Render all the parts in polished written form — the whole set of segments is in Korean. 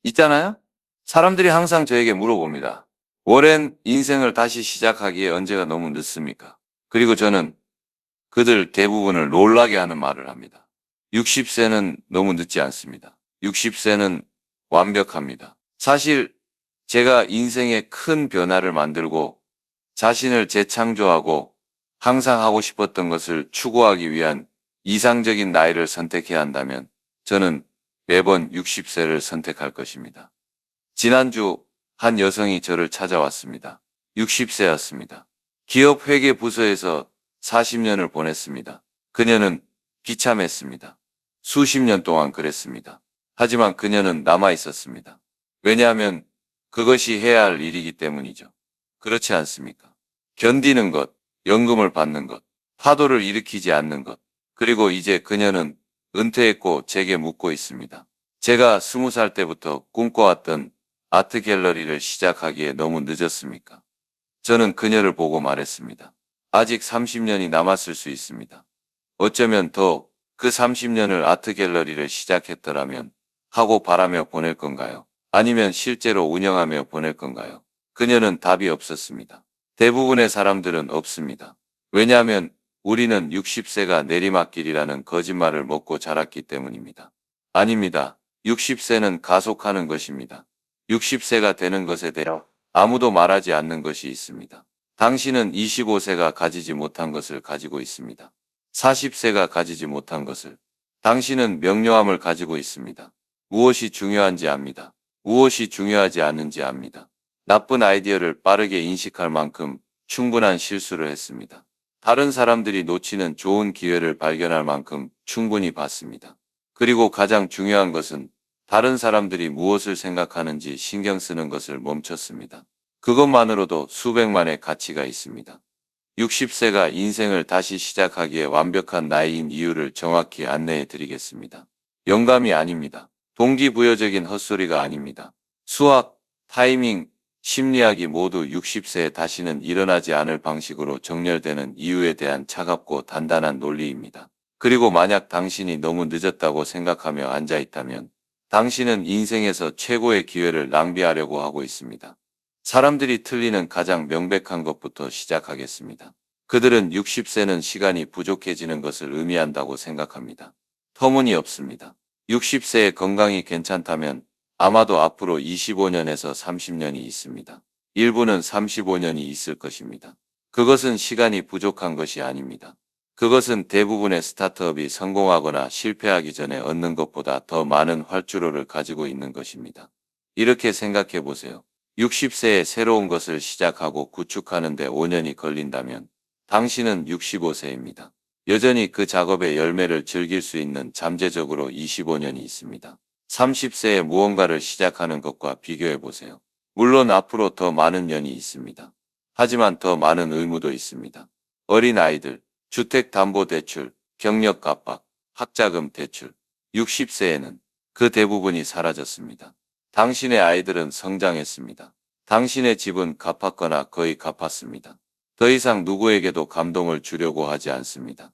있잖아요? 사람들이 항상 저에게 물어봅니다. 오랜 인생을 다시 시작하기에 언제가 너무 늦습니까? 그리고 저는 그들 대부분을 놀라게 하는 말을 합니다. 60세는 너무 늦지 않습니다. 60세는 완벽합니다. 사실 제가 인생에 큰 변화를 만들고 자신을 재창조하고 항상 하고 싶었던 것을 추구하기 위한 이상적인 나이를 선택해야 한다면 저는 매번 60세를 선택할 것입니다. 지난주 한 여성이 저를 찾아왔습니다. 60세였습니다. 기업 회계 부서에서 40년을 보냈습니다. 그녀는 비참했습니다. 수십 년 동안 그랬습니다. 하지만 그녀는 남아 있었습니다. 왜냐하면 그것이 해야 할 일이기 때문이죠. 그렇지 않습니까? 견디는 것, 연금을 받는 것, 파도를 일으키지 않는 것, 그리고 이제 그녀는 은퇴했고 제게 묻고 있습니다. 제가 20살 때부터 꿈꿔왔던 아트 갤러리를 시작하기에 너무 늦었습니까? 저는 그녀를 보고 말했습니다. 아직 30년이 남았을 수 있습니다. 어쩌면 더 그 30년을 아트 갤러리를 시작했더라면 하고 바라며 보낼 건가요? 아니면 실제로 운영하며 보낼 건가요? 그녀는 답이 없었습니다. 대부분의 사람들은 없습니다. 왜냐하면 우리는 60세가 내리막길이라는 거짓말을 먹고 자랐기 때문입니다. 아닙니다. 60세는 가속하는 것입니다. 60세가 되는 것에 대해 아무도 말하지 않는 것이 있습니다. 당신은 25세가 가지지 못한 것을 가지고 있습니다. 40세가 가지지 못한 것을. 당신은 명료함을 가지고 있습니다. 무엇이 중요한지 압니다. 무엇이 중요하지 않은지 압니다. 나쁜 아이디어를 빠르게 인식할 만큼 충분한 실수를 했습니다. 다른 사람들이 놓치는 좋은 기회를 발견할 만큼 충분히 봤습니다. 그리고 가장 중요한 것은 다른 사람들이 무엇을 생각하는지 신경 쓰는 것을 멈췄습니다. 그것만으로도 수백만의 가치가 있습니다. 60세가 인생을 다시 시작하기에 완벽한 나이인 이유를 정확히 안내해 드리겠습니다. 영감이 아닙니다. 동기부여적인 헛소리가 아닙니다. 수학, 타이밍, 심리학이 모두 60세에 다시는 일어나지 않을 방식으로 정렬되는 이유에 대한 차갑고 단단한 논리입니다. 그리고 만약 당신이 너무 늦었다고 생각하며 앉아 있다면 당신은 인생에서 최고의 기회를 낭비하려고 하고 있습니다. 사람들이 틀리는 가장 명백한 것부터 시작하겠습니다. 그들은 60세는 시간이 부족해지는 것을 의미한다고 생각합니다. 터무니없습니다. 60세의 건강이 괜찮다면 아마도 앞으로 25년에서 30년이 있습니다. 일부는 35년이 있을 것입니다. 그것은 시간이 부족한 것이 아닙니다. 그것은 대부분의 스타트업이 성공하거나 실패하기 전에 얻는 것보다 더 많은 활주로를 가지고 있는 것입니다. 이렇게 생각해 보세요. 60세에 새로운 것을 시작하고 구축하는 데 5년이 걸린다면 당신은 65세입니다. 여전히 그 작업의 열매를 즐길 수 있는 잠재적으로 25년이 있습니다. 30세에 무언가를 시작하는 것과 비교해 보세요. 물론 앞으로 더 많은 년이 있습니다. 하지만 더 많은 의무도 있습니다. 어린아이들, 주택담보대출, 경력 압박, 학자금 대출. 60세에는 그 대부분이 사라졌습니다. 당신의 아이들은 성장했습니다. 당신의 집은 갚았거나 거의 갚았습니다. 더 이상 누구에게도 감동을 주려고 하지 않습니다.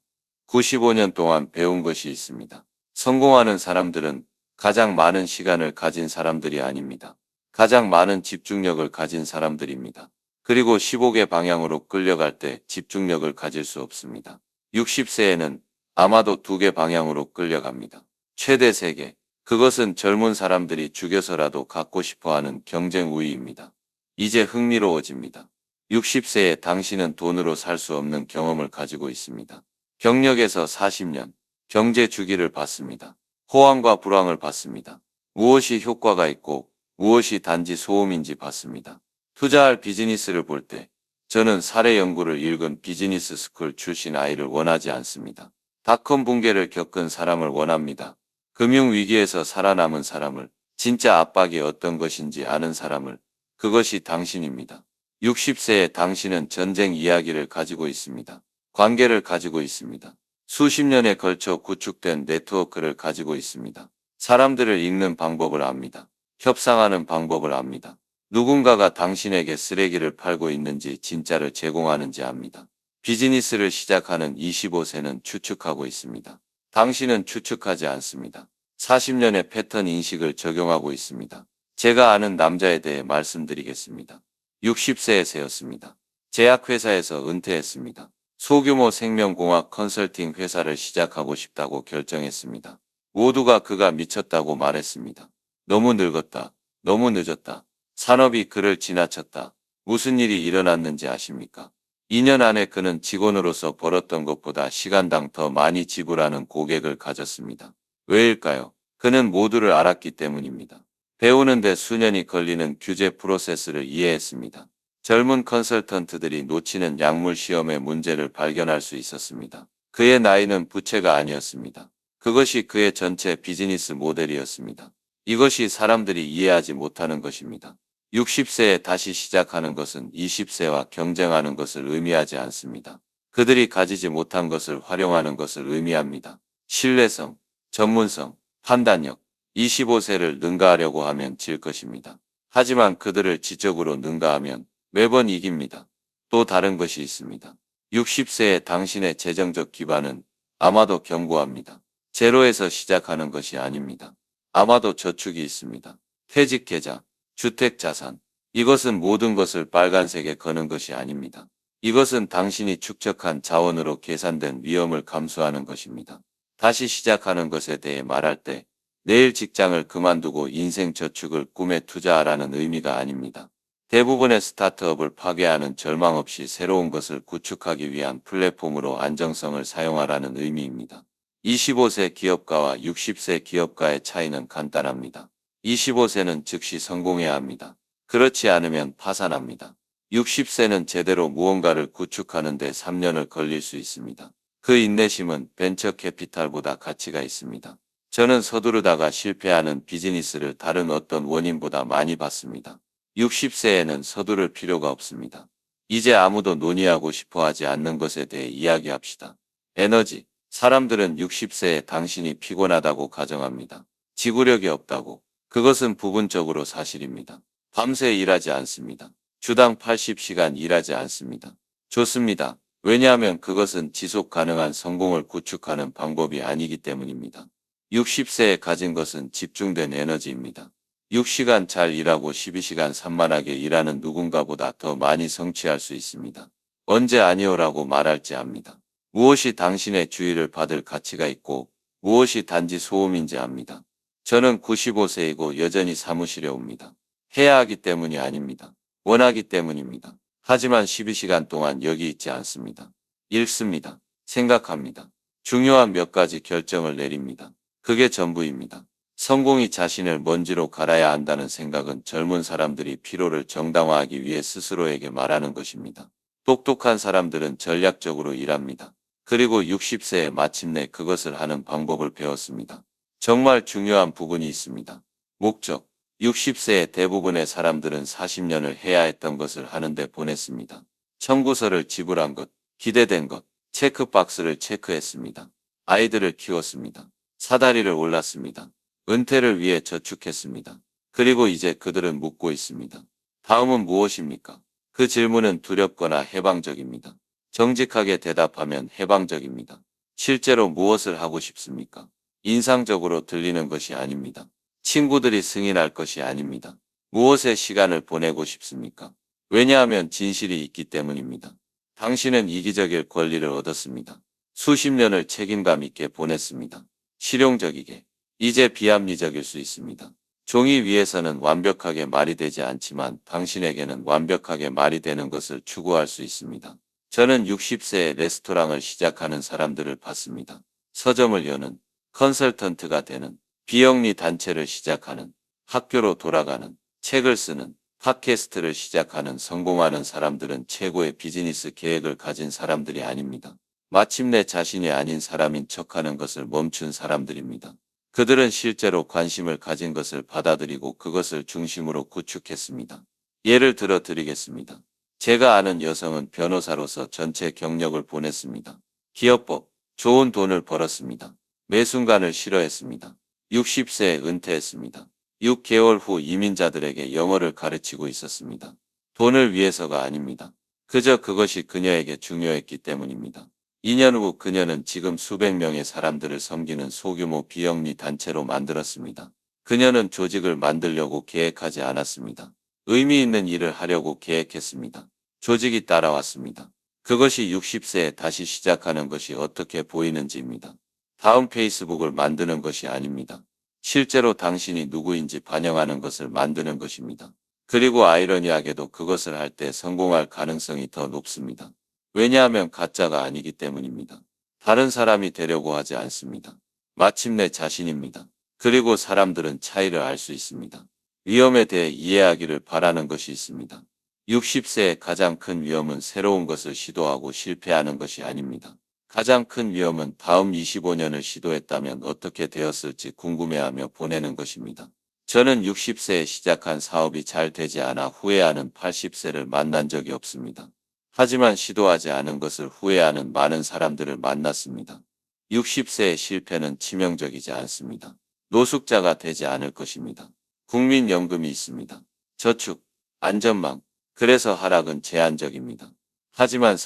95년 동안 배운 것이 있습니다. 성공하는 사람들은 가장 많은 시간을 가진 사람들이 아닙니다. 가장 많은 집중력을 가진 사람들입니다. 그리고 15개 방향으로 끌려갈 때 집중력을 가질 수 없습니다. 60세에는 아마도 2개 방향으로 끌려갑니다. 최대 3개. 그것은 젊은 사람들이 죽여서라도 갖고 싶어하는 경쟁 우위입니다. 이제 흥미로워집니다. 60세에 당신은 돈으로 살 수 없는 경험을 가지고 있습니다. 경력에서 40년, 경제 주기를 봤습니다. 호황과 불황을 봤습니다. 무엇이 효과가 있고 무엇이 단지 소음인지 봤습니다. 투자할 비즈니스를 볼 때 저는 사례 연구를 읽은 비즈니스 스쿨 출신 아이를 원하지 않습니다. 닷컴 붕괴를 겪은 사람을 원합니다. 금융위기에서 살아남은 사람을, 진짜 압박이 어떤 것인지 아는 사람을. 그것이 당신입니다. 60세에 당신은 전쟁 이야기를 가지고 있습니다. 관계를 가지고 있습니다. 수십 년에 걸쳐 구축된 네트워크를 가지고 있습니다. 사람들을 읽는 방법을 압니다. 협상하는 방법을 압니다. 누군가가 당신에게 쓰레기를 팔고 있는지 진짜를 제공하는지 압니다. 비즈니스를 시작하는 25세는 추측하고 있습니다. 당신은 추측하지 않습니다. 40년의 패턴 인식을 적용하고 있습니다. 제가 아는 남자에 대해 말씀드리겠습니다. 60세의 새였습니다. 제약회사에서 은퇴했습니다. 소규모 생명공학 컨설팅 회사를 시작하고 싶다고 결정했습니다. 모두가 그가 미쳤다고 말했습니다. 너무 늙었다. 너무 늦었다. 산업이 그를 지나쳤다. 무슨 일이 일어났는지 아십니까? 2년 안에 그는 직원으로서 벌었던 것보다 시간당 더 많이 지불하는 고객을 가졌습니다. 왜일까요? 그는 모두를 알았기 때문입니다. 배우는데 수년이 걸리는 규제 프로세스를 이해했습니다. 젊은 컨설턴트들이 놓치는 약물 시험의 문제를 발견할 수 있었습니다. 그의 나이는 부채가 아니었습니다. 그것이 그의 전체 비즈니스 모델이었습니다. 이것이 사람들이 이해하지 못하는 것입니다. 60세에 다시 시작하는 것은 20세와 경쟁하는 것을 의미하지 않습니다. 그들이 가지지 못한 것을 활용하는 것을 의미합니다. 신뢰성, 전문성, 판단력, 25세를 능가하려고 하면 질 것입니다. 하지만 그들을 지적으로 능가하면 매번 이깁니다. 또 다른 것이 있습니다. 60세의 당신의 재정적 기반은 아마도 견고합니다. 제로에서 시작하는 것이 아닙니다. 아마도 저축이 있습니다. 퇴직 계좌, 주택 자산. 이것은 모든 것을 빨간색에 거는 것이 아닙니다. 이것은 당신이 축적한 자원으로 계산된 위험을 감수하는 것입니다. 다시 시작하는 것에 대해 말할 때 내일 직장을 그만두고 인생 저축을 꿈에 투자하라는 의미가 아닙니다. 대부분의 스타트업을 파괴하는 절망 없이 새로운 것을 구축하기 위한 플랫폼으로 안정성을 사용하라는 의미입니다. 25세 기업가와 60세 기업가의 차이는 간단합니다. 25세는 즉시 성공해야 합니다. 그렇지 않으면 파산합니다. 60세는 제대로 무언가를 구축하는 데 3년을 걸릴 수 있습니다. 그 인내심은 벤처 캐피탈보다 가치가 있습니다. 저는 서두르다가 실패하는 비즈니스를 다른 어떤 원인보다 많이 봤습니다. 60세에는 서두를 필요가 없습니다. 이제 아무도 논의하고 싶어 하지 않는 것에 대해 이야기합시다. 에너지. 사람들은 60세에 당신이 피곤하다고 가정합니다. 지구력이 없다고. 그것은 부분적으로 사실입니다. 밤새 일하지 않습니다. 주당 80시간 일하지 않습니다. 좋습니다. 왜냐하면 그것은 지속 가능한 성공을 구축하는 방법이 아니기 때문입니다. 60세에 가진 것은 집중된 에너지입니다. 6시간 잘 일하고 12시간 산만하게 일하는 누군가보다 더 많이 성취할 수 있습니다. 언제 아니오라고 말할지 압니다. 무엇이 당신의 주의를 받을 가치가 있고 무엇이 단지 소음인지 압니다. 저는 95세이고 여전히 사무실에 옵니다. 해야 하기 때문이 아닙니다. 원하기 때문입니다. 하지만 12시간 동안 여기 있지 않습니다. 읽습니다. 생각합니다. 중요한 몇 가지 결정을 내립니다. 그게 전부입니다. 성공이 자신을 먼지로 갈아야 한다는 생각은 젊은 사람들이 피로를 정당화하기 위해 스스로에게 말하는 것입니다. 똑똑한 사람들은 전략적으로 일합니다. 그리고 60세에 마침내 그것을 하는 방법을 배웠습니다. 정말 중요한 부분이 있습니다. 목적. 60세의 대부분의 사람들은 40년을 해야 했던 것을 하는데 보냈습니다. 청구서를 지불한 것, 기대된 것, 체크박스를 체크했습니다. 아이들을 키웠습니다. 사다리를 올랐습니다. 은퇴를 위해 저축했습니다. 그리고 이제 그들은 묻고 있습니다. 다음은 무엇입니까? 그 질문은 두렵거나 해방적입니다. 정직하게 대답하면 해방적입니다. 실제로 무엇을 하고 싶습니까? 인상적으로 들리는 것이 아닙니다. 친구들이 승인할 것이 아닙니다. 무엇에 시간을 보내고 싶습니까? 왜냐하면 진실이 있기 때문입니다. 당신은 이기적일 권리를 얻었습니다. 수십 년을 책임감 있게 보냈습니다. 실용적이게. 이제 비합리적일 수 있습니다. 종이 위에서는 완벽하게 말이 되지 않지만 당신에게는 완벽하게 말이 되는 것을 추구할 수 있습니다. 저는 60세에 레스토랑을 시작하는 사람들을 봤습니다. 서점을 여는, 컨설턴트가 되는, 비영리 단체를 시작하는, 학교로 돌아가는, 책을 쓰는, 팟캐스트를 시작하는 성공하는 사람들은 최고의 비즈니스 계획을 가진 사람들이 아닙니다. 마침내 자신이 아닌 사람인 척하는 것을 멈춘 사람들입니다. 그들은 실제로 관심을 가진 것을 받아들이고 그것을 중심으로 구축했습니다. 예를 들어 드리겠습니다. 제가 아는 여성은 변호사로서 전체 경력을 보냈습니다. 기업법, 좋은 돈을 벌었습니다. 매 순간을 싫어했습니다. 60세에 은퇴했습니다. 6개월 후 이민자들에게 영어를 가르치고 있었습니다. 돈을 위해서가 아닙니다. 그저 그것이 그녀에게 중요했기 때문입니다. 2년 후 그녀는 지금 수백 명의 사람들을 섬기는 소규모 비영리 단체로 만들었습니다. 그녀는 조직을 만들려고 계획하지 않았습니다. 의미 있는 일을 하려고 계획했습니다. 조직이 따라왔습니다. 그것이 60세에 다시 시작하는 것이 어떻게 보이는지입니다. 다음 페이스북을 만드는 것이 아닙니다. 실제로 당신이 누구인지 반영하는 것을 만드는 것입니다. 그리고 아이러니하게도 그것을 할 때 성공할 가능성이 더 높습니다. 왜냐하면 가짜가 아니기 때문입니다. 다른 사람이 되려고 하지 않습니다. 마침내 자신입니다. 그리고 사람들은 차이를 알 수 있습니다. 위험에 대해 이해하기를 바라는 것이 있습니다. 60세의 가장 큰 위험은 새로운 것을 시도하고 실패하는 것이 아닙니다. 가장 큰 위험은 다음 25년을 시도했다면 어떻게 되었을지 궁금해하며 보내는 것입니다. 저는 60세에 시작한 사업이 잘 되지 않아 후회하는 80세를 만난 적이 없습니다. 하지만 시도하지 않은 것을 후회하는 많은 사람들을 만났습니다. 60세의 실패는 치명적이지 않습니다. 노숙자가 되지 않을 것입니다. 국민연금이 있습니다. 저축, 안전망. 그래서 하락은 제한적입니다. 하지만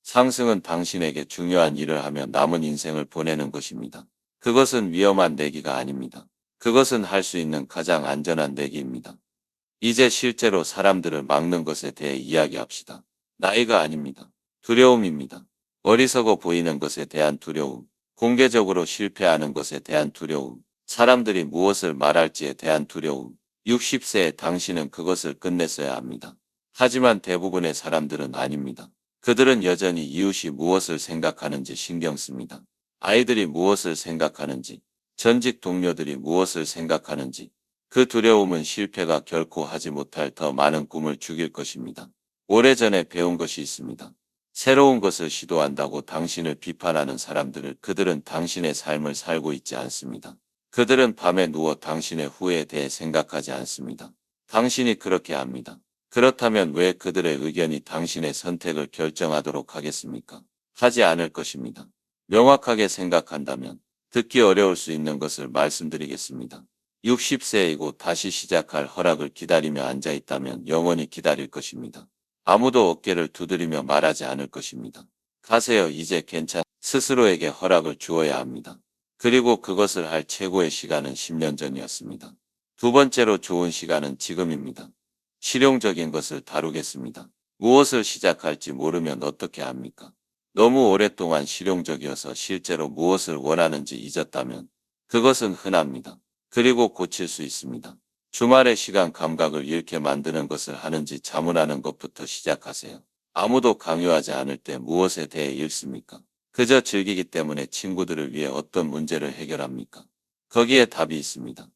상승은 당신에게 중요한 일을 하며 남은 인생을 보내는 것입니다. 그것은 위험한 내기가 아닙니다. 그것은 할 수 있는 가장 안전한 내기입니다. 이제 실제로 사람들을 막는 것에 대해 이야기합시다. 나이가 아닙니다. 두려움입니다. 어리석어 보이는 것에 대한 두려움, 공개적으로 실패하는 것에 대한 두려움, 사람들이 무엇을 말할지에 대한 두려움. 60세에 당신은 그것을 끝냈어야 합니다. 하지만 대부분의 사람들은 아닙니다. 그들은 여전히 이웃이 무엇을 생각하는지 신경 씁니다. 아이들이 무엇을 생각하는지, 전직 동료들이 무엇을 생각하는지. 그 두려움은 실패가 결코 하지 못할 더 많은 꿈을 죽일 것입니다. 오래전에 배운 것이 있습니다. 새로운 것을 시도한다고 당신을 비판하는 사람들을 그들은 당신의 삶을 살고 있지 않습니다. 그들은 밤에 누워 당신의 후회에 대해 생각하지 않습니다. 당신이 그렇게 합니다. 그렇다면 왜 그들의 의견이 당신의 선택을 결정하도록 하겠습니까? 하지 않을 것입니다. 명확하게 생각한다면 듣기 어려울 수 있는 것을 말씀드리겠습니다. 60세이고 다시 시작할 허락을 기다리며 앉아있다면 영원히 기다릴 것입니다. 아무도 어깨를 두드리며 말하지 않을 것입니다. 가세요. 이제 스스로에게 허락을 주어야 합니다. 그리고 그것을 할 최고의 시간은 10년 전이었습니다. 두 번째로 좋은 시간은 지금입니다. 실용적인 것을 다루겠습니다. 무엇을 시작할지 모르면 어떻게 합니까? 너무 오랫동안 실용적이어서 실제로 무엇을 원하는지 잊었다면 그것은 흔합니다. 그리고 고칠 수 있습니다. 주말에 시간 감각을 잃게 만드는 것을 하는지 자문하는 것부터 시작하세요. 아무도 강요하지 않을 때 무엇에 대해 읽습니까? 그저 즐기기 때문에 친구들을 위해 어떤 문제를 해결합니까? 거기에 답이 있습니다.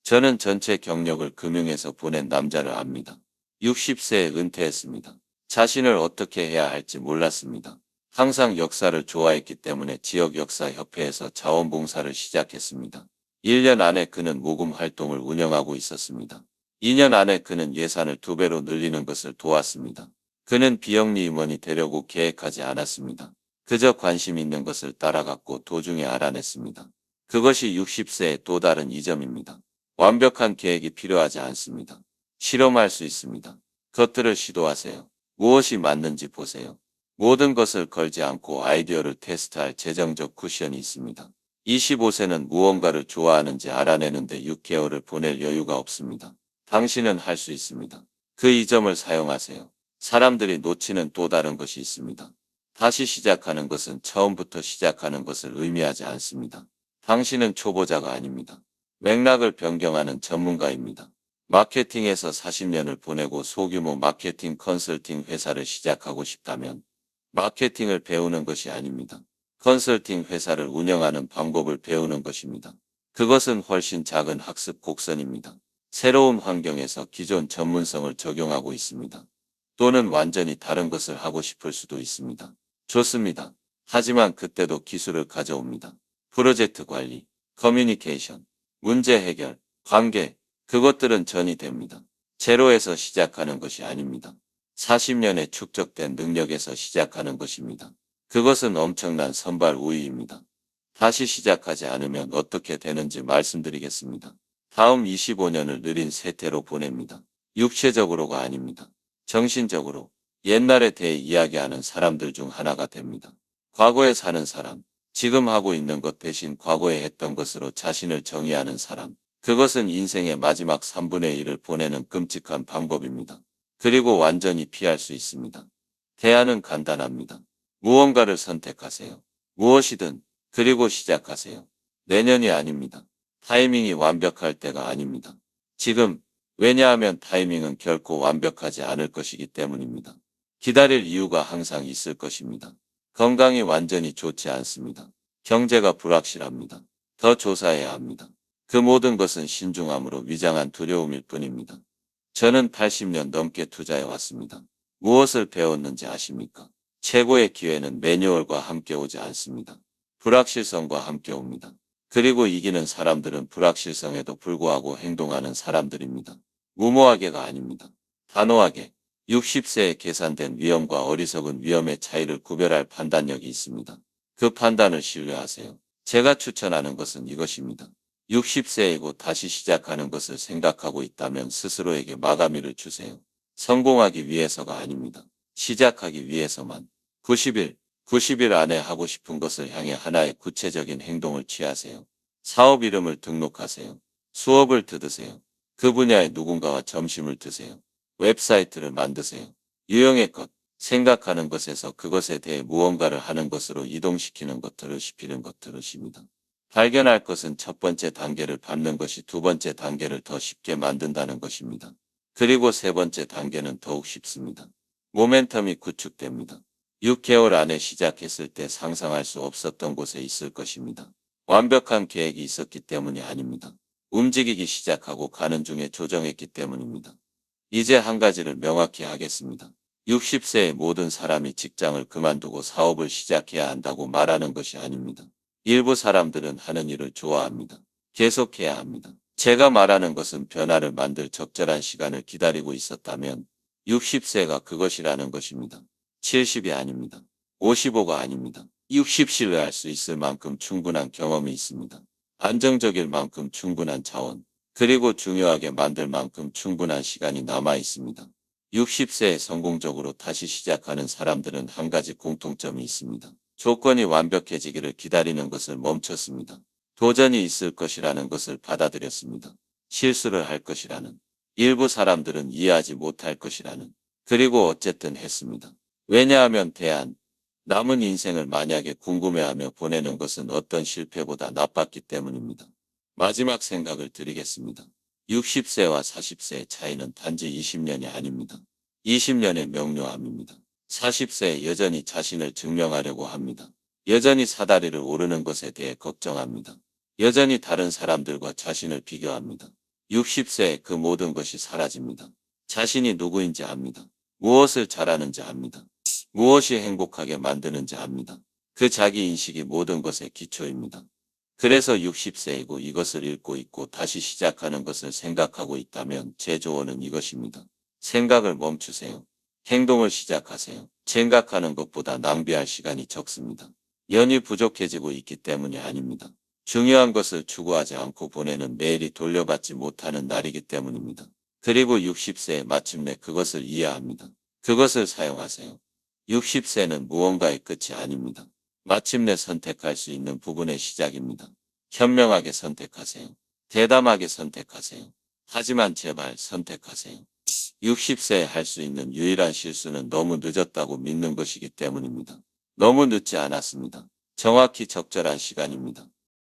저는 전체 경력을 금융에서 보낸 남자를 압니다. 60세에 은퇴했습니다. 자신을 어떻게 해야 할지 몰랐습니다. 항상 역사를 좋아했기 때문에 지역역사협회에서 자원봉사를 시작했습니다. 1년 안에 그는 모금 활동을 운영하고 있었습니다. 2년 안에 그는 예산을 2배로 늘리는 것을 도왔습니다. 그는 비영리 임원이 되려고 계획하지 않았습니다. 그저 관심 있는 것을 따라갔고 도중에 알아냈습니다. 그것이 60세의 또 다른 이점입니다. 완벽한 계획이 필요하지 않습니다. 실험할 수 있습니다. 것들을 시도하세요. 무엇이 맞는지 보세요. 모든 것을 걸지 않고 아이디어를 테스트할 재정적 쿠션이 있습니다. 25세는 무언가를 좋아하는지 알아내는데 6개월을 보낼 여유가 없습니다. 당신은 할 수 있습니다. 그 이점을 사용하세요. 사람들이 놓치는 또 다른 것이 있습니다. 다시 시작하는 것은 처음부터 시작하는 것을 의미하지 않습니다. 당신은 초보자가 아닙니다. 맥락을 변경하는 전문가입니다. 마케팅에서 40년을 보내고 소규모 마케팅 컨설팅 회사를 시작하고 싶다면 마케팅을 배우는 것이 아닙니다. 컨설팅 회사를 운영하는 방법을 배우는 것입니다. 그것은 훨씬 작은 학습 곡선입니다. 새로운 환경에서 기존 전문성을 적용하고 있습니다. 또는 완전히 다른 것을 하고 싶을 수도 있습니다. 좋습니다. 하지만 그때도 기술을 가져옵니다. 프로젝트 관리, 커뮤니케이션, 문제 해결, 관계, 그것들은 전이 됩니다. 제로에서 시작하는 것이 아닙니다. 40년의 축적된 능력에서 시작하는 것입니다. 그것은 엄청난 선발 우위입니다. 다시 시작하지 않으면 어떻게 되는지 말씀드리겠습니다. 다음 25년을 느린 세태로 보냅니다. 육체적으로가 아닙니다. 정신적으로 옛날에 대해 이야기하는 사람들 중 하나가 됩니다. 과거에 사는 사람, 지금 하고 있는 것 대신 과거에 했던 것으로 자신을 정의하는 사람, 그것은 인생의 마지막 3분의 1을 보내는 끔찍한 방법입니다. 그리고 완전히 피할 수 있습니다. 대안은 간단합니다. 무언가를 선택하세요. 무엇이든. 그리고 시작하세요. 내년이 아닙니다. 타이밍이 완벽할 때가 아닙니다. 지금. 왜냐하면 타이밍은 결코 완벽하지 않을 것이기 때문입니다. 기다릴 이유가 항상 있을 것입니다. 건강이 완전히 좋지 않습니다. 경제가 불확실합니다. 더 조사해야 합니다. 그 모든 것은 신중함으로 위장한 두려움일 뿐입니다. 저는 80년 넘게 투자해 왔습니다. 무엇을 배웠는지 아십니까? 최고의 기회는 매뉴얼과 함께 오지 않습니다. 불확실성과 함께 옵니다. 그리고 이기는 사람들은 불확실성에도 불구하고 행동하는 사람들입니다. 무모하게가 아닙니다. 단호하게. 60세에 계산된 위험과 어리석은 위험의 차이를 구별할 판단력이 있습니다. 그 판단을 신뢰하세요. 제가 추천하는 것은 이것입니다. 60세이고 다시 시작하는 것을 생각하고 있다면 스스로에게 마감일을 주세요. 성공하기 위해서가 아닙니다. 시작하기 위해서만. 90일 안에 하고 싶은 것을 향해 하나의 구체적인 행동을 취하세요. 사업 이름을 등록하세요. 수업을 들으세요. 그 분야의 누군가와 점심을 드세요. 웹사이트를 만드세요. 유형의 것, 생각하는 것에서 그것에 대해 무언가를 하는 것으로 이동시키는 것 들으시피는 것 들으십니다. 발견할 것은 첫 번째 단계를 밟는 것이 두 번째 단계를 더 쉽게 만든다는 것입니다. 그리고 세 번째 단계는 더욱 쉽습니다. 모멘텀이 구축됩니다. 6개월 안에 시작했을 때 상상할 수 없었던 곳에 있을 것입니다. 완벽한 계획이 있었기 때문이 아닙니다. 움직이기 시작하고 가는 중에 조정했기 때문입니다. 이제 한 가지를 명확히 하겠습니다. 60세의 모든 사람이 직장을 그만두고 사업을 시작해야 한다고 말하는 것이 아닙니다. 일부 사람들은 하는 일을 좋아합니다. 계속해야 합니다. 제가 말하는 것은 변화를 만들 적절한 시간을 기다리고 있었다면 60세가 그것이라는 것입니다. 70이 아닙니다. 55가 아닙니다. 60 신뢰할 수 있을 만큼 충분한 경험이 있습니다. 안정적일 만큼 충분한 자원, 그리고 중요하게 만들 만큼 충분한 시간이 남아 있습니다. 60세에 성공적으로 다시 시작하는 사람들은 한 가지 공통점이 있습니다. 조건이 완벽해지기를 기다리는 것을 멈췄습니다. 도전이 있을 것이라는 것을 받아들였습니다. 실수를 할 것이라는. 일부 사람들은 이해하지 못할 것이라는. 그리고 어쨌든 했습니다. 왜냐하면 남은 인생을 만약에 궁금해하며 보내는 것은 어떤 실패보다 나빴기 때문입니다. 마지막 생각을 드리겠습니다. 60세와 40세의 차이는 단지 20년이 아닙니다. 20년의 명료함입니다. 40세에 여전히 자신을 증명하려고 합니다. 여전히 사다리를 오르는 것에 대해 걱정합니다. 여전히 다른 사람들과 자신을 비교합니다. 60세에 그 모든 것이 사라집니다. 자신이 누구인지 압니다. 무엇을 잘하는지 압니다. 무엇이 행복하게 만드는지 압니다. 그 자기인식이 모든 것의 기초입니다. 그래서 60세이고 이것을 읽고 있고 다시 시작하는 것을 생각하고 있다면 제 조언은 이것입니다. 생각을 멈추세요. 행동을 시작하세요. 생각하는 것보다 낭비할 시간이 적습니다. 연이 부족해지고 있기 때문이 아닙니다. 중요한 것을 추구하지 않고 보내는 매일이 돌려받지 못하는 날이기 때문입니다. 그리고 60세에 마침내 그것을 이해합니다. 그것을 사용하세요. 60세는 무언가의 끝이 아닙니다. 마침내 선택할 수 있는 부분의 시작입니다. 현명하게 선택하세요. 대담하게 선택하세요. 하지만 제발 선택하세요. 60세에 할 수 있는 유일한 실수는 너무 늦었다고 믿는 것이기 때문입니다. 너무 늦지 않았습니다. 정확히 적절한 시간입니다.